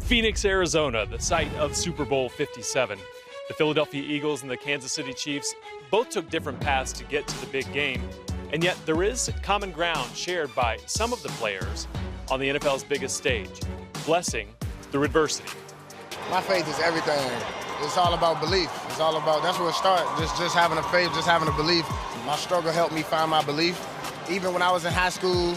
Phoenix, Arizona, the site of Super Bowl LVII. The Philadelphia Eagles and the Kansas City Chiefs both took different paths to get to the big game, and yet there is common ground shared by some of the players on the NFL's biggest stage, blessing through adversity. My faith is everything. It's all about belief. It's all about, that's where it starts, just having a faith, just having a belief. My struggle helped me find my belief. Even when I was in high school,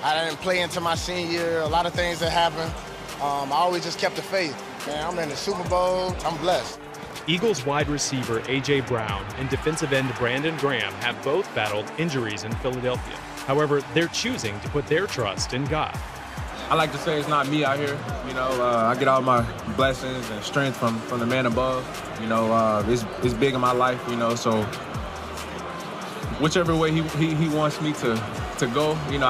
I didn't play into my senior year, a lot of things that happened. I always just kept the faith. Man, I'm in the Super Bowl, I'm blessed. Eagles wide receiver A.J. Brown and defensive end Brandon Graham have both battled injuries in Philadelphia. However, they're choosing to put their trust in God. I like to say it's not me out here. You know, I get all my blessings and strength from the man above. You know, it's big in my life, you know, so whichever way he wants me to go, you know,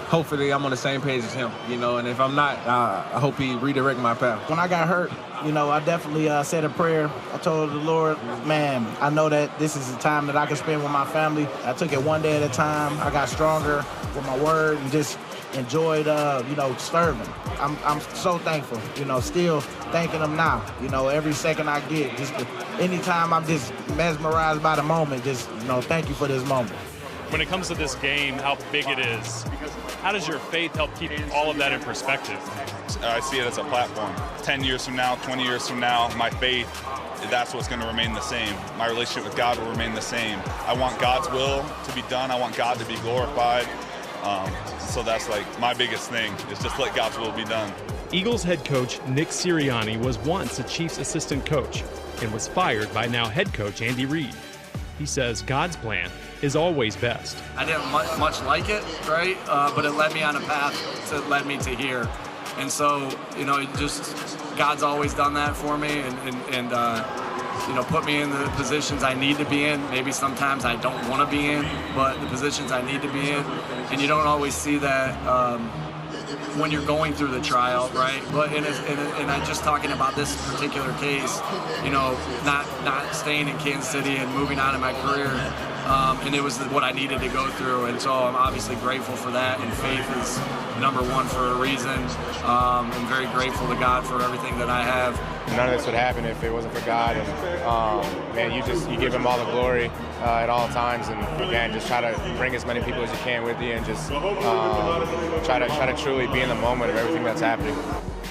hopefully I'm on the same page as him, you know, and if I'm not, I hope he redirect my path. When I got hurt, you know, I definitely said a prayer. I told the Lord, man, I know that this is a time that I can spend with my family. I took it one day at a time. I got stronger with my word and just enjoyed, you know, serving. I'm so thankful, you know, still thanking him now. You know, every second I get, anytime I'm just mesmerized by the moment, just, you know, thank you for this moment. When it comes to this game, how big it is, how does your faith help keep all of that in perspective? I see it as a platform. 10 years from now, 20 years from now, my faith, that's what's going to remain the same. My relationship with God will remain the same. I want God's will to be done. I want God to be glorified. So that's like my biggest thing, is just let God's will be done. Eagles head coach Nick Sirianni was once a Chiefs assistant coach and was fired by now head coach Andy Reid. He says God's plan is always best. I didn't much like it, right? But it led me on a path that led me to here. And so, you know, God's always done that for me and you know, put me in the positions I need to be in. Maybe sometimes I don't want to be in, but the positions I need to be in. And you don't always see that when you're going through the trial, right? But and I'm just talking about this particular case, you know, not staying in Kansas City and moving on in my career, and it was what I needed to go through, and so I'm obviously grateful for that. And faith is number one for a reason. I'm very grateful to God for everything that I have. None of this would happen if it wasn't for God, and man, you give him all the glory at all times, and again, just try to bring as many people as you can with you, and just try to truly be in the moment of everything that's happening.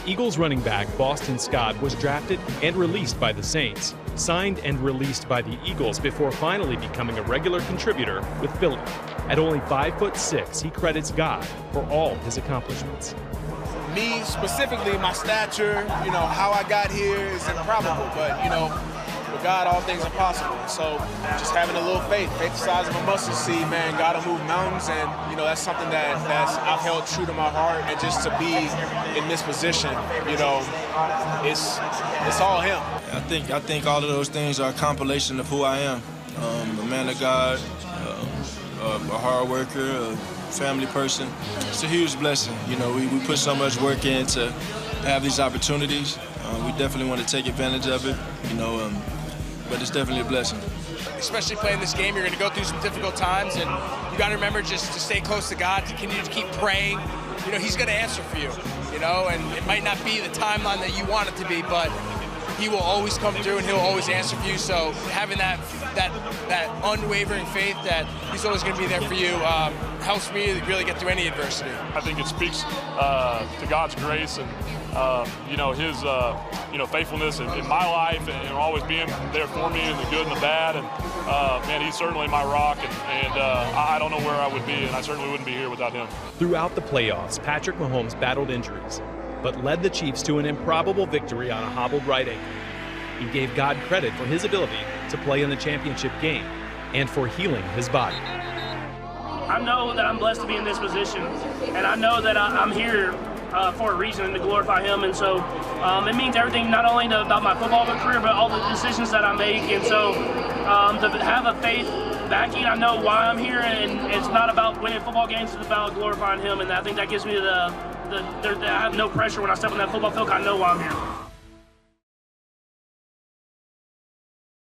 Eagles running back Boston Scott was drafted and released by the Saints, signed and released by the Eagles before finally becoming a regular contributor with Philly. At only 5'6", he credits God for all his accomplishments. Me specifically, my stature, you know, how I got here is improbable, but, you know, with God, all things are possible. So just having a little faith the size of a mustard seed, man, God will move mountains, and, you know, that's something that's I've held true to my heart, and just to be in this position, you know, it's all Him. I think all of those things are a compilation of who I am. A man of God, a hard worker, a family person. It's a huge blessing. You know, we put so much work in to have these opportunities. We definitely want to take advantage of it, you know, but it's definitely a blessing. Especially playing this game, you're going to go through some difficult times, and you got to remember just to stay close to God, to continue to keep praying. You know, He's going to answer for you, you know, and it might not be the timeline that you want it to be, but He will always come through and He'll always answer for you. So having that unwavering faith that He's always going to be there for you helps me to really get through any adversity. I think it speaks to God's grace and you know, His you know, faithfulness in my life, and always being there for me in the good and the bad. And man, He's certainly my rock, and I don't know where I would be, and I certainly wouldn't be here without Him. Throughout the playoffs, Patrick Mahomes battled injuries, but led the Chiefs to an improbable victory on a hobbled right ankle. He gave God credit for His ability to play in the championship game and for healing his body. I know that I'm blessed to be in this position, and I know that I'm here for a reason, and to glorify Him. And so it means everything, not only about my football career, but all the decisions that I make. And so to have a faith backing, I know why I'm here, and it's not about winning football games, it's about glorifying Him. And I think that gives me I have no pressure when I step on that football field. I know why I'm here.